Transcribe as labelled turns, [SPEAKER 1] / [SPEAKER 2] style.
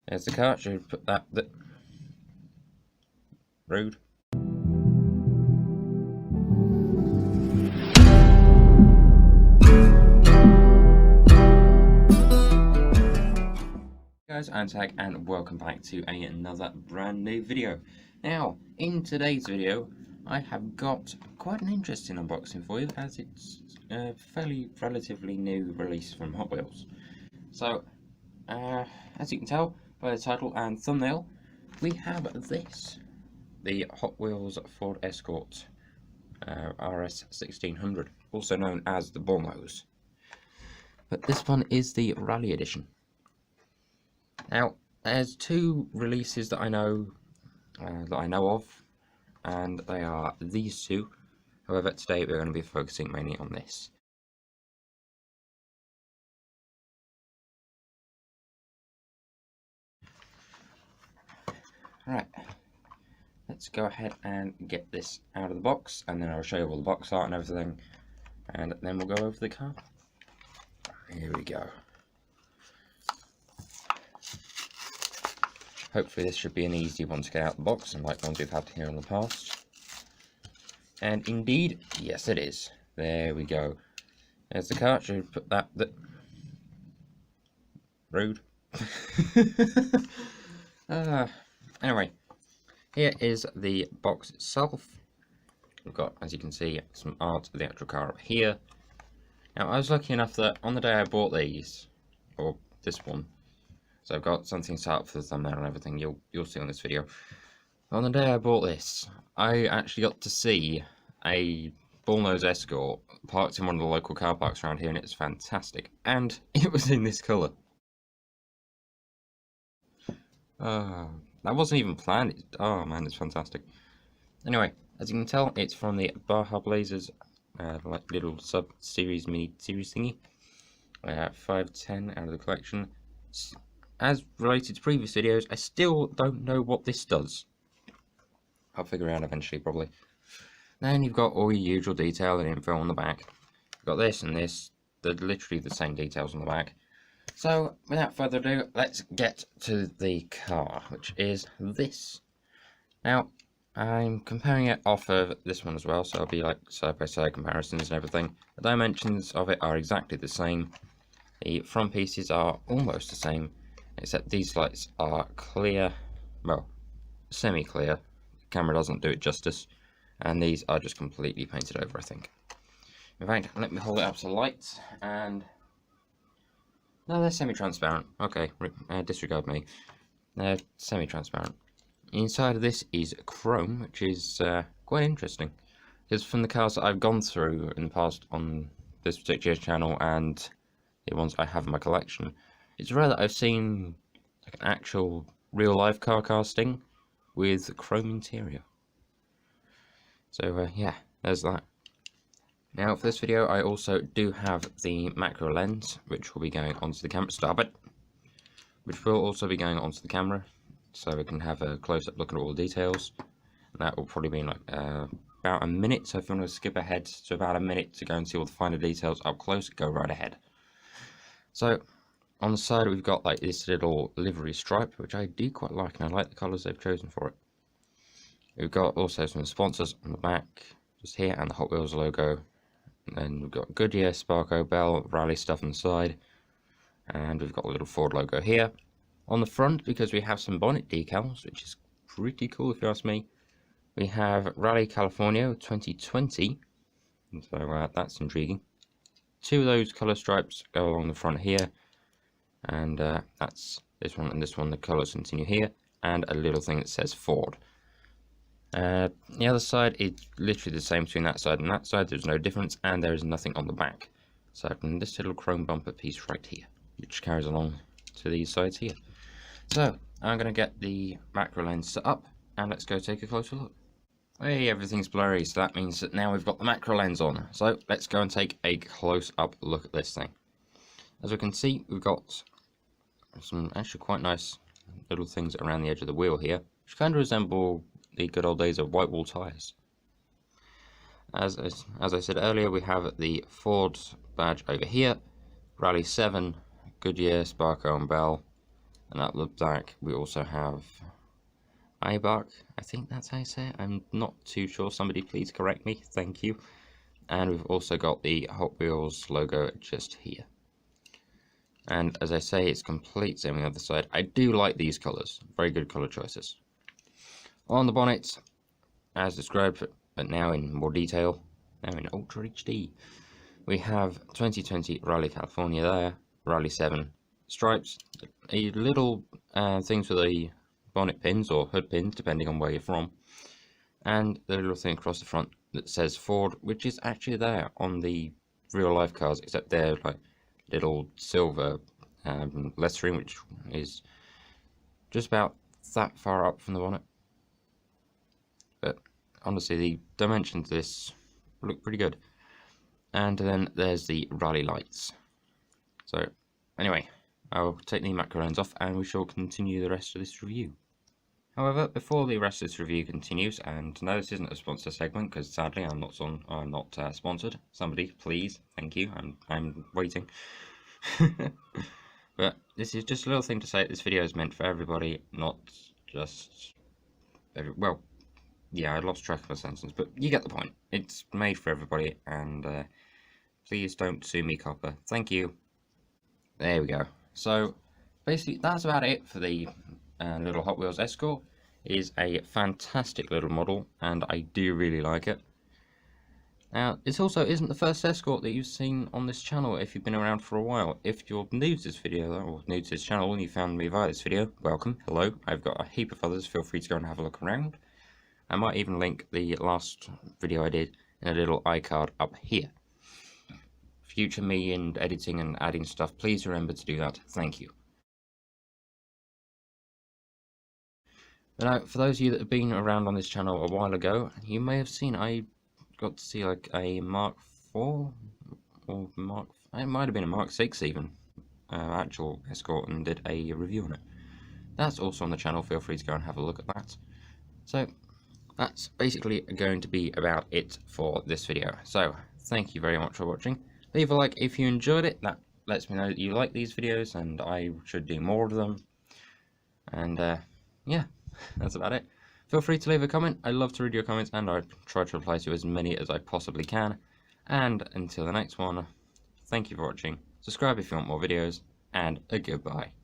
[SPEAKER 1] There's the car. Should put that. Rude. Guys, I'm Tag and welcome back to another brand new video. Now, in today's video, I have got quite an interesting unboxing for you, as it's a relatively new release from Hot Wheels. So, as you can tell by the title and thumbnail, we have this, the Hot Wheels Ford Escort RS1600, also known as the Bullnose. But this one is the Rally Edition. Now, there's two releases that I know of, and they are these two. However, today we're going to be focusing mainly on this. Right, let's go ahead and get this out of the box, and then I'll show you all the box art and everything, and then we'll go over the car. Here we go. Hopefully this should be an easy one to get out of the box, unlike ones we've had here in the past. And indeed, yes it is. There we go. There's the car. Should put that. Rude. Anyway, here is the box itself. We've got, as you can see, some art of the actual car up here. Now, I was lucky enough that on the day I bought these, or this one, so I've got something set up for the thumbnail and everything, you'll see on this video. On the day I bought this, I actually got to see a Bullnose Escort parked in one of the local car parks around here, and it's fantastic. And it was in this colour. That wasn't even planned. Oh man, it's fantastic. Anyway, as you can tell, it's from the Baja Blazers, like little sub-series, mini-series thingy. 510 out of the collection. As related to previous videos, I still don't know what this does. I'll figure it out eventually, probably. Then you've got all your usual detail and info on the back. You've got this and this. They're literally the same details on the back. So, without further ado, let's get to the car, which is this. Now, I'm comparing it off of this one as well, so it'll be like side-by-side comparisons and everything. The dimensions of it are exactly the same. The front pieces are almost the same, except these lights are clear, well, semi-clear. The camera doesn't do it justice, and these are just completely painted over, I think. In fact, let me hold it up to the light, and no, they're semi-transparent. Okay, disregard me. They're semi-transparent. Inside of this is chrome, which is quite interesting, because from the cars that I've gone through in the past on this particular channel and the ones I have in my collection, it's rare that I've seen like an actual real-life car casting with chrome interior. So yeah, there's that. Now for this video, I also do have the macro lens, which will be going onto the camera. Stop it! Which will also be going onto the camera, so we can have a close-up look at all the details. And that will probably be like about a minute. So if you want to skip ahead to about a minute to go and see all the finer details up close, go right ahead. So on the side, we've got like this little livery stripe, which I do quite like, and I like the colours they've chosen for it. We've got also some sponsors on the back, just here, and the Hot Wheels logo. And then we've got Goodyear, Sparco, Bell, Rally stuff on the side. And we've got a little Ford logo here. On the front, because we have some bonnet decals, which is pretty cool if you ask me, we have Rally California 2020. So that's intriguing. Two of those colour stripes go along the front here. And that's this one and this one, the colours continue here. And a little thing that says Ford. The other side is literally the same between that side and that side. There's no difference, and there is nothing on the back. So this little chrome bumper piece right here, which carries along to these sides here. So I'm going to get the macro lens set up, and let's go take a closer look. Hey, everything's blurry, so that means that now we've got the macro lens on. So let's go and take a close-up look at this thing. As we can see, we've got some actually quite nice little things around the edge of the wheel here, which kind of resemble the good old days of white wall tyres. As I said earlier, we have the Ford badge over here, Rally 7, Goodyear, Sparco and Bell, And at the back we also have Ibach, I think that's how you say it, I'm not too sure, somebody please correct me, thank you. And we've also got the Hot Wheels logo just here. And as I say, it's complete same on the other side. I do like these colours, very good colour choices. On the bonnet, as described, but now in more detail, now in Ultra HD, we have 2020 Rally California there, Rally 7 stripes, a little things for the bonnet pins or hood pins, depending on where you're from, and the little thing across the front that says Ford, which is actually there on the real life cars, except they're like little silver lettering, which is just about that far up from the bonnet. But honestly, the dimensions of this look pretty good. And then there's the rally lights. So anyway, I'll take the macro lens off and we shall continue the rest of this review. However, before the rest of this review continues, and no, this isn't a sponsor segment because sadly I'm not sponsored. Somebody, please, thank you. I'm waiting. But this is just a little thing to say. This video is meant for everybody, not just well, yeah, I lost track of my sentence, but you get the point. It's made for everybody, and please don't sue me, copper. Thank you. There we go. So basically, that's about it for the little Hot Wheels Escort. It is a fantastic little model, and I do really like it. Now, this also isn't the first Escort that you've seen on this channel if you've been around for a while. If you're new to this video, or new to this channel, and you found me via this video, welcome, hello. I've got a heap of others, feel free to go and have a look around. I might even link the last video I did in a little iCard up here. Future me and editing and adding stuff, please remember to do that, thank you. Now, for those of you that have been around on this channel a while ago, you may have seen I got to see like a Mark IV, or it might have been a Mark VI even, actual Escort, and did a review on it. That's also on the channel, feel free to go and have a look at that. So, that's basically going to be about it for this video. So, thank you very much for watching. Leave a like if you enjoyed it, that lets me know that you like these videos and I should do more of them. And yeah, that's about it. Feel free to leave a comment, I love to read your comments and I try to reply to as many as I possibly can. And until the next one, thank you for watching, subscribe if you want more videos, and a goodbye.